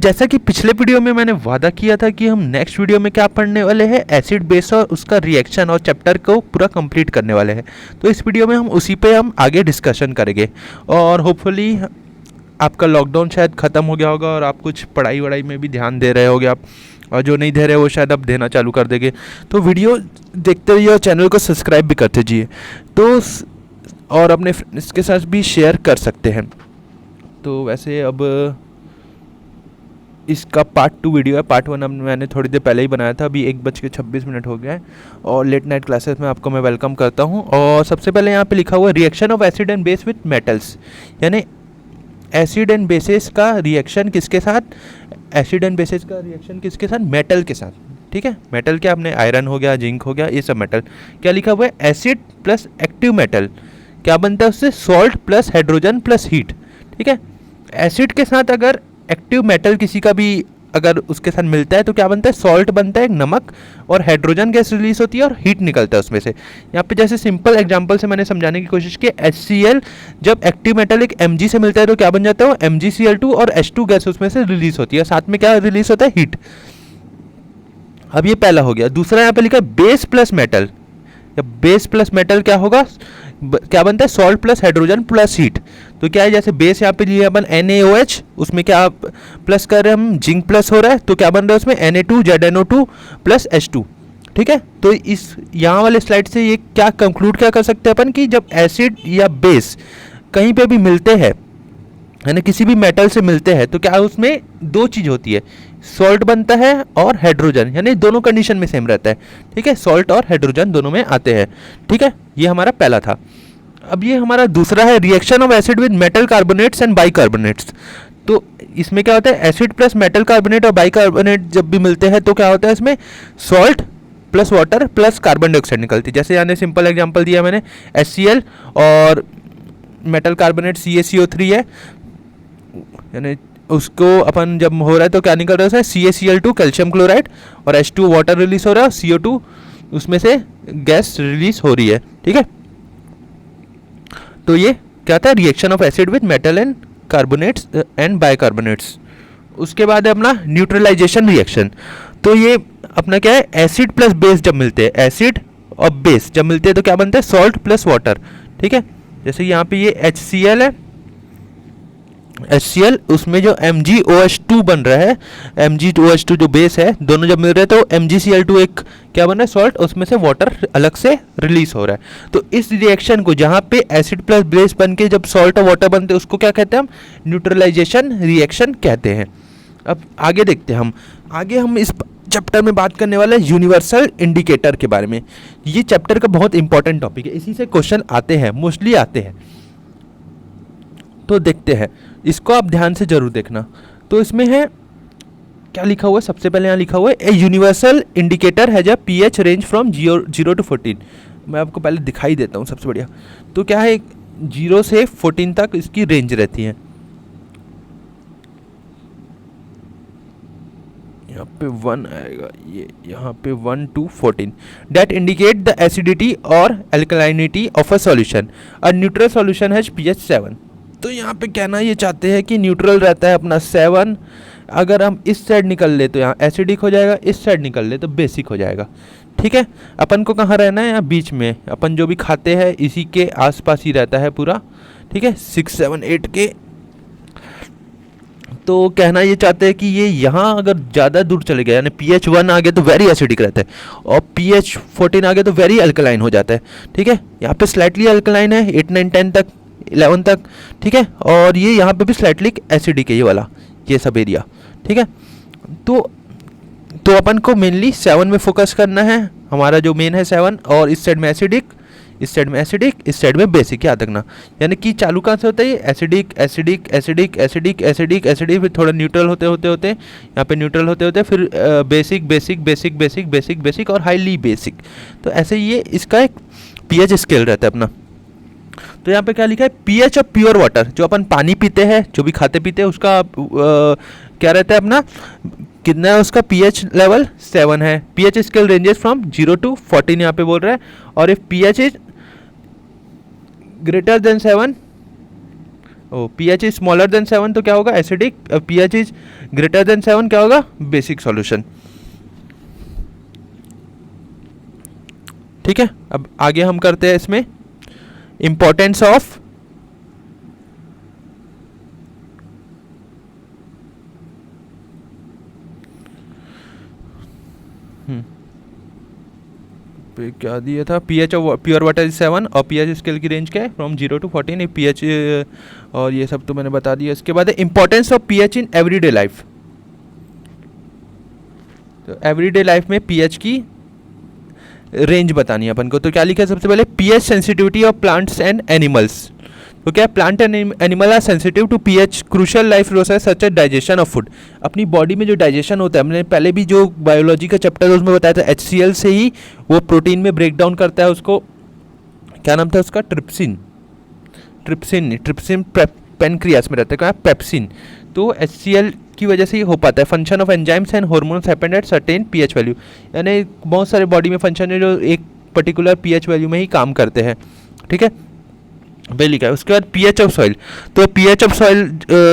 जैसा कि पिछले वीडियो में मैंने वादा किया था कि हम नेक्स्ट वीडियो में क्या पढ़ने वाले हैं, एसिड बेस और उसका रिएक्शन और चैप्टर को पूरा कंप्लीट करने वाले हैं। तो इस वीडियो में हम उसी पे हम आगे डिस्कशन करेंगे और होपफुली आपका लॉकडाउन शायद ख़त्म हो गया होगा और आप कुछ पढ़ाई वढ़ाई में भी ध्यान दे रहे होगे आप, और जो नहीं दे रहे वो शायद अब देना चालू कर देंगे। तो वीडियो देखते रहिए और चैनल को सब्सक्राइब भी करते जाइए तो और अपने फ्रेंड्स के साथ भी शेयर कर सकते हैं। तो वैसे अब इसका पार्ट 2 वीडियो है। पार्ट 1 अब मैंने थोड़ी देर पहले ही बनाया था, अभी 1:26 हो गया है और लेट नाइट क्लासेस में आपको मैं वेलकम करता हूं। और सबसे पहले यहाँ पे लिखा हुआ है reaction of acid and base with metals, यानी एसिड एंड बेसिस का रिएक्शन किसके साथ, एसिड एंड बेसिस का रिएक्शन किसके साथ, मेटल के साथ। ठीक है, मेटल क्या आपने आयरन हो गया, जिंक हो गया, ये सब मेटल। क्या लिखा हुआ है, एसिड प्लस एक्टिव मेटल क्या बनता है उससे, salt plus hydrogen plus heat. ठीक है, एसिड के साथ अगर एक्टिव मेटल किसी का भी अगर उसके साथ मिलता है तो क्या बनता है, सॉल्ट बनता है, एक नमक, और हाइड्रोजन गैस रिलीज होती है और हीट निकलता है उसमें से। यहाँ पे जैसे सिंपल एग्जांपल से मैंने समझाने की कोशिश की, HCl जब एक्टिव मेटल एक Mg से मिलता है तो क्या बन जाता है वो MgCl2 और H2 गैस उसमें से रिलीज होती है, साथ में क्या रिलीज होता है, हीट। अब ये पहला हो गया। दूसरा यहाँ पे लिखा है बेस प्लस मेटल, या बेस प्लस मेटल क्या होगा, क्या बनता है, salt plus hydrogen plus heat. तो क्या है, जैसे बेस यहाँ पे लिए अपन NaOH, उसमें क्या प्लस कर रहे हैं हम, जिंक प्लस हो रहा है, तो क्या बन रहा है उसमें Na2ZNO2 प्लस H2। ठीक है, तो इस यहाँ वाले स्लाइड से ये क्या कंक्लूड क्या कर सकते हैं अपन कि जब एसिड या बेस कहीं पे भी मिलते हैं, यानी किसी भी मेटल से मिलते हैं, तो क्या उसमें दो चीज़ होती है, सॉल्ट बनता है और हाइड्रोजन, यानी दोनों कंडीशन में सेम रहता है। ठीक है, सॉल्ट और हाइड्रोजन दोनों में आते हैं। ठीक है, ये हमारा पहला था। अब ये हमारा दूसरा है reaction of acid with metal carbonates and bicarbonates. तो इसमें क्या होता है, एसिड प्लस मेटल कार्बोनेट और बाइकार्बोनेट जब भी मिलते हैं तो क्या होता है, इसमें salt plus water plus carbon dioxide निकलती है। जैसे यानी सिंपल एग्जाम्पल दिया मैंने, HCl और मेटल कार्बोनेट CaCO3 है, यानी उसको अपन जब हो रहा है तो क्या निकल रहा है, CaCl2 कैल्शियम क्लोराइड, और H2 वाटर रिलीज हो रहा है, और CO2 उसमें से गैस रिलीज हो रही है। ठीक है, तो ये क्या था, reaction of acid with metal and carbonates and bicarbonates. उसके बाद है अपना न्यूट्रलाइजेशन रिएक्शन। तो ये अपना क्या है, एसिड प्लस बेस जब मिलते हैं, एसिड और बेस जब मिलते हैं तो क्या बनता है, सॉल्ट प्लस वाटर। ठीक है, जैसे यहाँ पे ये HCl है, HCl उसमें जो MgOH2 बन रहा है, MgOH2 जो बेस है, दोनों जब मिल रहे हैं तो MgCl2 एक क्या बन रहा है, सॉल्ट, उसमें से वाटर अलग से रिलीज हो रहा है। तो इस रिएक्शन को जहाँ पे एसिड प्लस बेस बन के जब सॉल्ट और वाटर बनते हैं उसको क्या कहते हैं हम, न्यूट्रलाइजेशन रिएक्शन कहते हैं। अब आगे देखते हैं आगे हम इस चैप्टर में बात करने वाले हैं यूनिवर्सल इंडिकेटर के बारे में। ये चैप्टर का बहुत इंपॉर्टेंट टॉपिक है, इसी से क्वेश्चन आते हैं, मोस्टली आते हैं। तो देखते हैं, इसको आप ध्यान से जरूर देखना। तो इसमें है क्या लिखा हुआ है, सबसे पहले यहाँ लिखा हुआ है, a universal indicator has a pH range from 0 to 14। मैं आपको पहले दिखाई देता हूँ सबसे बढ़िया। तो क्या है, 0 से 14 तक इसकी रेंज रहती है। यहाँ पे 1 आएगा, ये यहाँ पे 1 to 14 that indicate the acidity और alkalinity of a solution. A neutral solution has pH 7। तो यहाँ पे कहना ये चाहते हैं कि न्यूट्रल रहता है अपना 7। अगर हम इस साइड निकल ले तो यहाँ एसिडिक हो जाएगा, इस साइड निकल ले तो बेसिक हो जाएगा। ठीक है, अपन को कहाँ रहना है, यहाँ बीच में। अपन जो भी खाते हैं इसी के आसपास ही रहता है पूरा। ठीक है, 6, 7, 8 के। तो कहना ये चाहते हैं कि ये यहाँ अगर ज़्यादा दूर चले गए, यानी pH 1 आ गया तो वेरी एसिडिक रहता है, और pH 14 आ गया तो वेरी अल्कलाइन हो जाता है। ठीक है, यहाँ पे स्लाइटली अल्कलाइन है 8, 9, 10 तक, 11 तक। ठीक है, और ये यहाँ पे भी स्लाइटली एसिडिक है, ये वाला, ये सब एरिया। ठीक है, तो अपन को मेनली 7 में फोकस करना है। हमारा जो मेन है 7, और इस साइड में एसिडिक, इस साइड में एसिडिक, इस साइड में बेसिक, याद रखना। यानी कि चालू कहाँ से होता है, ये acidic acidic acidic acidic acidic acidic, फिर थोड़ा न्यूट्रल होते होते होते यहाँ पे न्यूट्रल होते होते फिर basic basic basic basic basic basic और हाईली बेसिक। तो ऐसे ये इसका एक pH स्केल रहता है अपना। तो यहाँ पे क्या लिखा है, pH ऑफ प्योर वाटर, जो अपन पानी पीते हैं, जो भी खाते पीते हैं, उसका क्या रहता है अपना, कितना है उसका pH लेवल, 7 है। pH scale ranges from 0 to 14 यहाँ पे बोल रहा है। और if pH is greater than 7, or pH is smaller than 7 तो क्या होगा acidic, pH is greater than 7 क्या होगा बेसिक सॉल्यूशन। ठीक है, अब आगे हम करते हैं इसमें इंपॉर्टेंस ऑफ पे क्या दिया था, pH of pure water is 7 और pH स्केल की रेंज क्या है फ्रॉम 0 to 14 pH, और ये सब तो मैंने बता दिया। इसके बाद है importance of pH in everyday life. तो एवरीडे लाइफ में pH की रेंज बतानी है अपन को, तो क्या लिखा है सबसे पहले pH sensitivity of plants and animals. तो क्या plant and animal are sensitive to pH crucial life process such as digestion of food. अपनी बॉडी में जो डाइजेशन होता है, हमने पहले भी जो बायोलॉजी का चैप्टर है उसमें बताया था HCl से ही वो प्रोटीन में ब्रेक डाउन करता है उसको, क्या नाम था उसका, ट्रिप्सिन, ट्रिप्सिन पेनक्रियास में रहता है, क्या पेप्सिन। तो HCl की वजह से ही हो पाता है। Function of enzymes and hormones happened at certain pH value, यानी बहुत सारे बॉडी में फंक्शन है जो एक पर्टिकुलर pH वैल्यू में ही काम करते हैं। ठीक है, पे लिखा है। उसके बाद pH ऑफ सॉइल, तो pH ऑफ सॉइल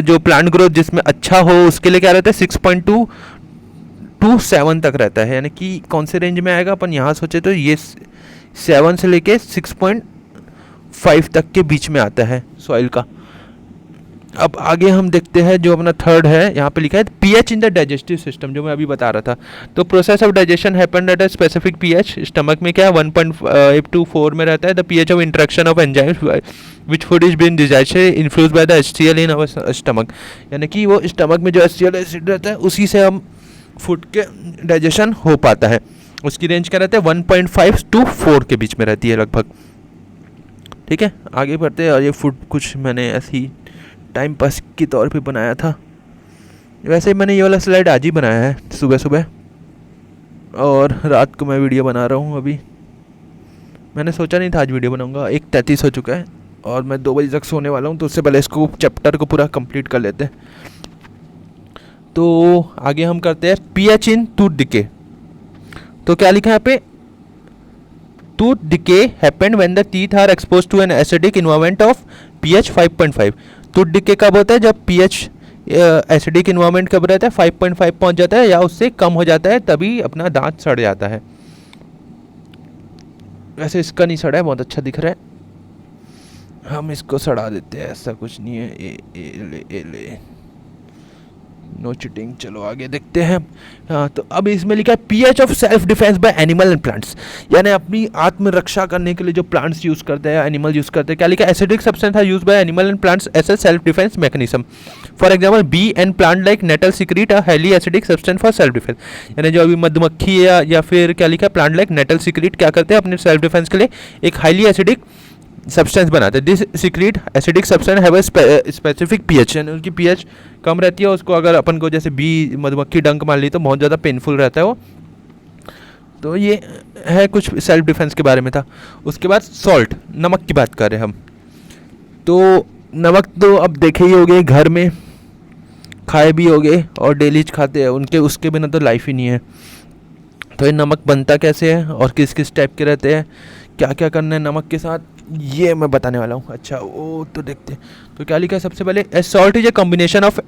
जो प्लांट ग्रोथ जिसमें अच्छा हो उसके लिए क्या रहता है 6.2 to 7 तक रहता है, यानी कि कौन से रेंज में आएगा अपन यहाँ सोचे तो ये 7 से लेके 6.5 तक के बीच में आता है सॉइल का। अब आगे हम देखते हैं जो अपना थर्ड है, यहाँ पे लिखा है pH in the digestive system, जो मैं अभी बता रहा था। तो process of digestion happened at a specific pH, stomach में क्या 1.5 to 4 में रहता है। The pH of interaction of enzymes which food is been digested influenced by the HCl in our stomach, यानी कि वो स्टमक में जो HCl एसिड रहता है उसी से हम फूड के डाइजेशन हो पाता है। उसकी रेंज क्या रहता है 1.5 to 4 के बीच में रहती है लगभग। ठीक है, आगे बढ़ते हैं। और ये फूड कुछ मैंने ऐसी टाइम पास के तौर पे बनाया था, वैसे मैंने ये वाला स्लाइड आज ही बनाया है सुबह सुबह, और रात को मैं वीडियो बना रहा हूँ। अभी मैंने सोचा नहीं था आज वीडियो बनाऊँगा, 1:33 हो चुका है और मैं 2 बजे तक सोने वाला हूँ, तो उससे पहले इसको चैप्टर को पूरा कंप्लीट कर लेते हैं। तो आगे हम करते हैं pH इन टूथ डिके। तो क्या लिखा है यहाँ पे, tooth decay happened when the teeth are exposed to an acidic environment of pH 5.5। Tooth decay कब होता है, जब pH एसिडिक इन्वायरमेंट कब रहता है 5.5 पहुंच जाता है या उससे कम हो जाता है, तभी अपना दांत सड़ जाता है। वैसे इसका नहीं सड़ा है, बहुत अच्छा दिख रहा है, हम इसको सड़ा देते हैं, ऐसा कुछ नहीं है। ए ले नो चीटिंग। चलो आगे देखते हैं। हाँ, तो अब इसमें लिखा है pH of self defence bye animal and plants, यानी अपनी आत्मरक्षा करने के लिए जो प्लांट्स यूज़ करते हैं, एनिमल यूज़ करते हैं। क्या लिखा है, acidic substance are use by animal and plants as a self defence mechanism. For example bee and plant like nettle secrete a highly acidic substance for self defence, यानी जो अभी मधुमक्खी या फिर क्या लिखा है प्लांट लाइक नेटल सिक्रीट क्या करते हैं अपने सेल्फ डिफेंस के लिए एक हाईली एसिडिक सब्सटेंस बनाते हैं। This secrete acidic substance have a specific pH, यानी उनकी pH कम रहती है। उसको अगर अपन को जैसे बी मधुमक्खी डंक मार ली तो बहुत ज़्यादा पेनफुल रहता है वो। तो ये है कुछ सेल्फ डिफेंस के बारे में था। उसके बाद सॉल्ट, नमक की बात कर रहे हैं हम। तो नमक तो अब देखे ही होंगे, घर में खाए भी होंगे और डेली खाते हैं, उनके उसके बिना तो लाइफ ही नहीं है। तो ये नमक बनता कैसे है और किस किस टाइप के रहते हैं, क्या क्या करना है नमक के साथ, ये मैं बताने वाला हूँ। अच्छा वो तो देखते हैं। तो क्या लिखा है सबसे पहले, a salt is a combination of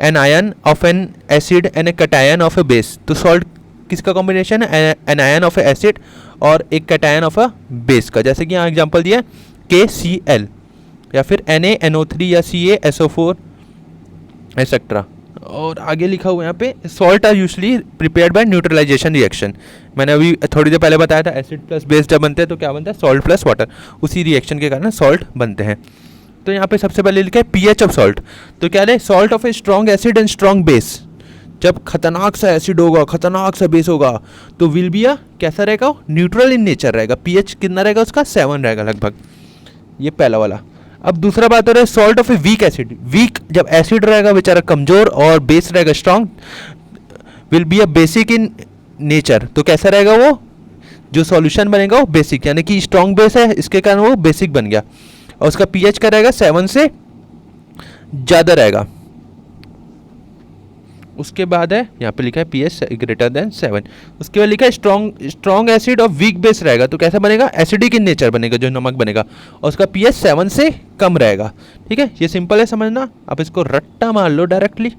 anion of an acid and a cation of a base. तो सॉल्ट किसका कॉम्बिनेशन है, anion of a acid और एक कैटायन ऑफ अ बेस का। जैसे कि यहाँ एग्जांपल दिया KCl या फिर NaNO3 या CaSO4 एक्सेट्रा। और आगे लिखा हुआ यहाँ पे salt are usually prepared by neutralisation reaction. मैंने अभी थोड़ी देर पहले बताया था एसिड प्लस बेस जब बनते हैं तो क्या बनता है सॉल्ट प्लस वाटर, उसी रिएक्शन के कारण सॉल्ट बनते हैं। तो यहाँ पे सबसे पहले लिखा है pH ऑफ सॉल्ट। तो क्या है, salt of a strong acid and strong base. जब खतरनाक सा एसिड होगा, खतरनाक सा बेस होगा, तो विल बी कैसा रहेगा, न्यूट्रल इन नेचर रहेगा। pH कितना रहेगा उसका 7 रहेगा लगभग। ये पहला वाला। अब दूसरा बात हो रहा है salt of a weak acid. Weak जब एसिड रहेगा बेचारा कमजोर और बेस रहेगा strong, will be a basic in nature. तो कैसा रहेगा वो, जो सॉल्यूशन बनेगा वो बेसिक, यानी कि स्ट्रॉन्ग बेस है इसके कारण वो बेसिक बन गया। और उसका pH क्या रहेगा 7 से ज़्यादा रहेगा। उसके बाद है यहाँ पे लिखा है pH ग्रेटर देन 7। उसके बाद लिखा है स्ट्रॉन्ग एसिड और वीक बेस रहेगा, तो कैसा बनेगा, एसिडिक इन नेचर बनेगा जो नमक बनेगा, और उसका pH 7 से कम रहेगा। ठीक है, ये सिंपल है समझना, आप इसको रट्टा मार लो डायरेक्टली।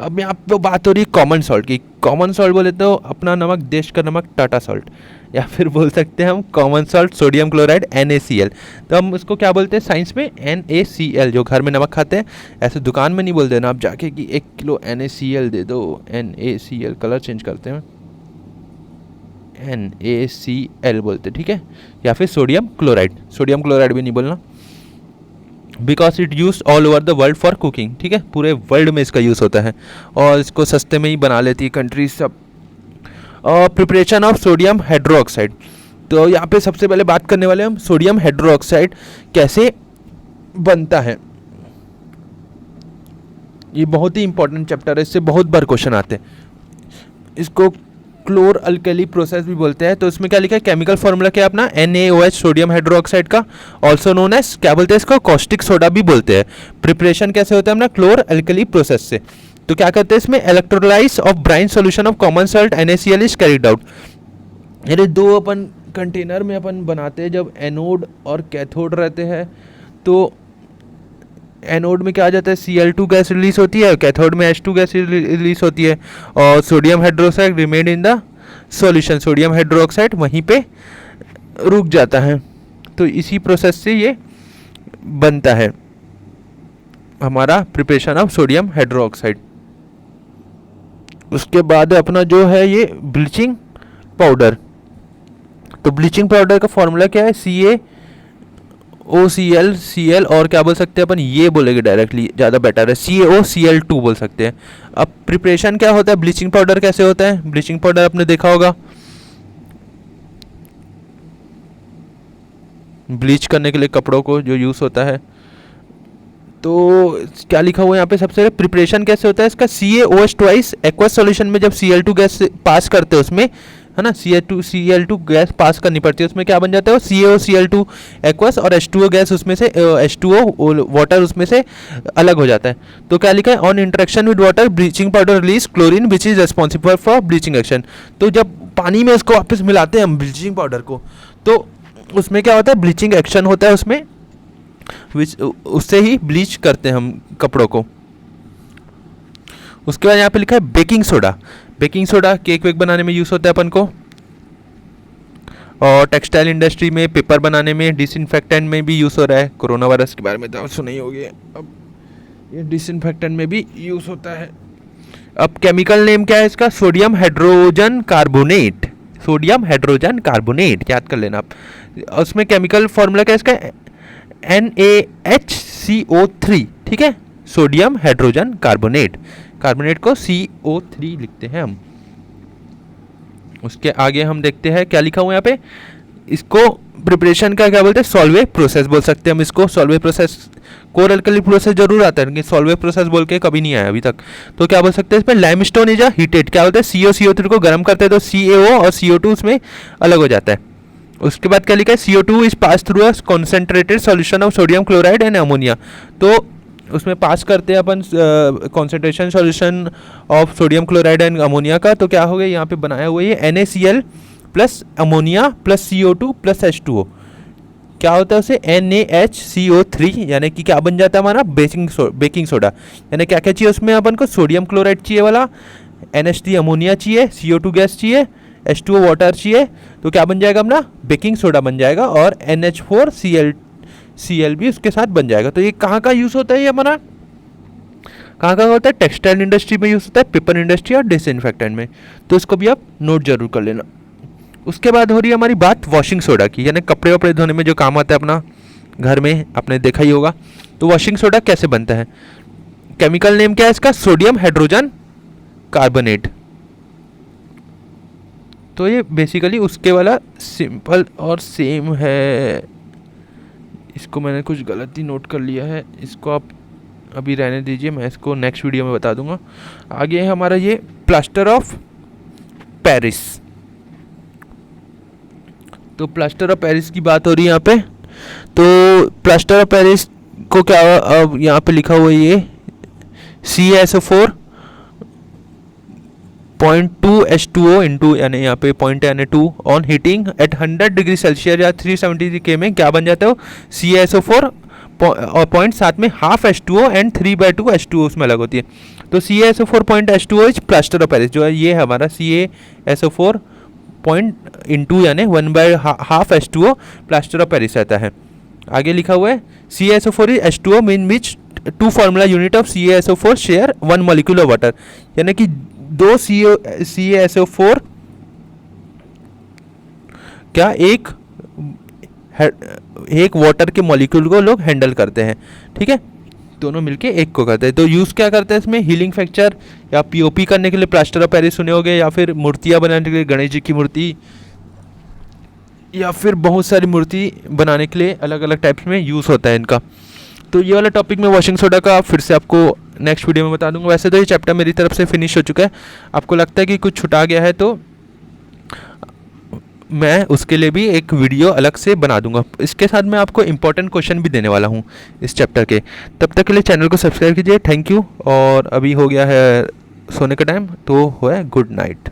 अब यहाँ पे बात हो रही है कॉमन सॉल्ट की। कॉमन सॉल्ट बोले तो अपना नमक, देश का नमक टाटा सॉल्ट, या फिर बोल सकते हैं हम common salt sodium chloride NaCl। तो हम उसको क्या बोलते हैं साइंस में, NaCl। जो घर में नमक खाते हैं, ऐसे दुकान में नहीं बोल देना आप जाके कि 1 किलो NaCl दे दो, NaCl, कलर चेंज करते हैं, NaCl बोलते, ठीक है। या फिर सोडियम क्लोराइड भी नहीं बोलना, because it use all over the world for cooking. ठीक है, पूरे वर्ल्ड में इसका यूज़ होता है और इसको सस्ते में ही बना लेती है कंट्रीज सब। और प्रिपरेशन ऑफ सोडियम हाइड्रोक्साइड, तो यहाँ पे सबसे पहले बात करने वाले हम सोडियम हाइड्रोक्साइड कैसे बनता है। ये बहुत ही इंपॉर्टेंट चैप्टर है, इससे बहुत बार क्वेश्चन आते हैं। इसको क्लोर अल्कली प्रोसेस भी बोलते हैं। तो इसमें क्या लिखा है, केमिकल फॉर्मूला क्या है अपना, NaOH सोडियम हाइड्रोक्साइड का, ऑल्सो नोन एज क्या बोलते हैं इसको, कॉस्टिक सोडा भी बोलते हैं। प्रिपरेशन कैसे होता है अपना, क्लोर अल्कली प्रोसेस से। तो क्या करते हैं इसमें, electrolysed of brine solution of common salt NaCl is carried out. यानी दो अपन कंटेनर में अपन बनाते हैं, जब एनोड और कैथोड रहते हैं, तो एनोड में क्या आ जाता है, Cl2 गैस रिलीज होती है, कैथोड में H2 गैस रिलीज होती है, और sodium hydroxide remain in the solution, sodium hydroxide वहीं पे रुक जाता है। तो इसी प्रोसेस से ये बनता है हमारा प्रिपरेशन ऑफ सोडियम हाइड्रोक्साइड। उसके बाद अपना जो है ये ब्लीचिंग पाउडर। तो ब्लीचिंग पाउडर का फॉर्मूला क्या है, CaOCl और क्या बोल सकते हैं अपन, ये बोलेंगे डायरेक्टली ज़्यादा बेटर है, CaOCl2 बोल सकते हैं। अब प्रिपरेशन क्या होता है, ब्लीचिंग पाउडर कैसे होता है, ब्लीचिंग पाउडर आपने देखा होगा, ब्लीच करने के लिए कपड़ों को जो यूज़ होता है। तो क्या लिखा हुआ है यहाँ पे, सबसे प्रिपरेशन कैसे होता है इसका, CaOH ट्वाइस एक्वस सॉल्यूशन में जब Cl2 गैस पास करते हैं उसमें, है ना, Cl2 गैस पास करनी पड़ती है, उसमें क्या बन जाता है, CaOCl2 एक्वस, और H2O गैस उसमें से, H2O वाटर उसमें से अलग हो जाता है। तो क्या लिखा है, on interaction with water bleaching powder release chlorine which is responsible for bleaching action. तो जब पानी में इसको वापस मिलाते हैं हम ब्लीचिंग पाउडर को, तो उसमें क्या होता है, ब्लीचिंग एक्शन होता है उसमें, उससे ही ब्लीच करते हैं हम कपड़ों को। उसके बाद यहाँ पे लिखा है baking soda. Baking soda cake वेक बनाने में यूज़ होता है अपन को, और टेक्सटाइल इंडस्ट्री में, पेपर बनाने में, डिसइंफेक्टेंट में भी यूज़ हो रहा है। कोरोना वायरस के बारे में तो सुनी होगी, अब ये डिसइंफेक्टेंट में भी यूज़ होता है। अब केमिकल नेम क्या है इसका, sodium hydrogen carbonate, sodium hydrogen carbonate याद कर लेना आप। उसमें केमिकल फॉर्मूला क्या है इसका, NaHCO3, ठीक है, सोडियम हाइड्रोजन कार्बोनेट, कार्बोनेट को CO3 लिखते हैं हम। उसके आगे हम देखते हैं क्या लिखा हुआ है यहाँ पे, इसको प्रिपरेशन का क्या बोलते हैं, सॉल्वे प्रोसेस बोल सकते हैं हम इसको। Solvay process, core alkali process जरूर आता है लेकिन सॉल्वे प्रोसेस बोल के कभी नहीं आया अभी तक। तो क्या बोल सकते हैं इसमें, लाइमस्टोन इज हीटेड, क्या बोलते हैं, CO3 को गर्म करते हैं तो CaO और CO2 उसमें अलग हो जाता है। उसके बाद क्या लिखा है, CO2 is pass through a concentrated solution of sodium chloride and ammonia. तो उसमें पास करते हैं अपन concentration solution of sodium chloride and ammonia का, तो क्या हो गया यहाँ पे बनाया हुआ ये NaCl plus ammonia plus CO2 plus H2O, क्या होता है उसे, NaHCO3, यानी कि क्या बन जाता है हमारा बेकिंग सोडा। यानी क्या क्या चाहिए उसमें अपन को, सोडियम क्लोराइड चाहिए वाला, NH3 अमोनिया चाहिए, CO2 गैस चाहिए, H2O वाटर चाहिए, तो क्या बन जाएगा अपना बेकिंग सोडा बन जाएगा, और NH4Cl भी उसके साथ बन जाएगा। तो ये कहाँ का यूज़ होता है, ये हमारा कहाँ कहाँ होता है, टेक्सटाइल इंडस्ट्री में यूज़ होता है, पेपर इंडस्ट्री और डिसइंफेक्टेंट में। तो इसको भी आप नोट जरूर कर लेना। उसके बाद हो रही है हमारी बात वॉशिंग सोडा की, यानी कपड़े वपड़े धोने में जो काम आता है अपना घर में, आपने देखा ही होगा। तो वॉशिंग सोडा कैसे बनता है, केमिकल नेम क्या है इसका, सोडियम हाइड्रोजन कार्बोनेट। तो ये बेसिकली उसके वाला सिंपल और सेम है। इसको मैंने कुछ गलती नोट कर लिया है, इसको आप अभी रहने दीजिए, मैं इसको नेक्स्ट वीडियो में बता दूंगा। आगे है हमारा ये प्लास्टर ऑफ पेरिस। तो प्लास्टर ऑफ पेरिस की बात हो रही है यहाँ पे। तो प्लास्टर ऑफ पेरिस को क्या, अब यहाँ पे लिखा हुआ है ये CaSO4 0.2 H2O इंटू, यानी यहाँ पे पॉइंट यानी 2 on heating eight 100 degree Celsius या 370 के में क्या बन जाता है, CaSO4 और पॉइंट साथ में हाफ H2O एंड 3/2 H2O उसमें अलग होती है। तो CaSO4 point H2O is plaster of Paris, जो है ये हमारा CaSO4 पॉइंट इंटू यानी 1/2 H2O प्लास्टर ऑफ पेरिस रहता है। आगे लिखा हुआ है CaSO4 is H2O mean which two formula unit of CaSO4 share 1 molecule of water, यानी कि दो CaSO4 क्या एक वाटर के मॉलिक्यूल को लोग हैंडल करते हैं, ठीक है, दोनों मिलके एक को करते हैं। तो यूज़ क्या करते हैं इसमें, हीलिंग फ्रैक्चर या पीओपी करने के लिए प्लास्टर ऑफ पेरिस सुने होंगे, या फिर मूर्तियाँ बनाने के लिए गणेश जी की मूर्ति, या फिर बहुत सारी मूर्ति बनाने के लिए अलग अलग टाइप्स में यूज़ होता है इनका। तो ये वाला टॉपिक मैं वॉशिंग सोडा का फिर से आपको नेक्स्ट वीडियो में बता दूंगा। वैसे तो ये चैप्टर मेरी तरफ से फिनिश हो चुका है, आपको लगता है कि कुछ छुटा गया है तो मैं उसके लिए भी एक वीडियो अलग से बना दूंगा। इसके साथ मैं आपको इंपॉर्टेंट क्वेश्चन भी देने वाला हूँ इस चैप्टर के। तब तक के लिए चैनल को सब्सक्राइब कीजिए, थैंक यू। और अभी हो गया है सोने का टाइम, तो हो है गुड नाइट।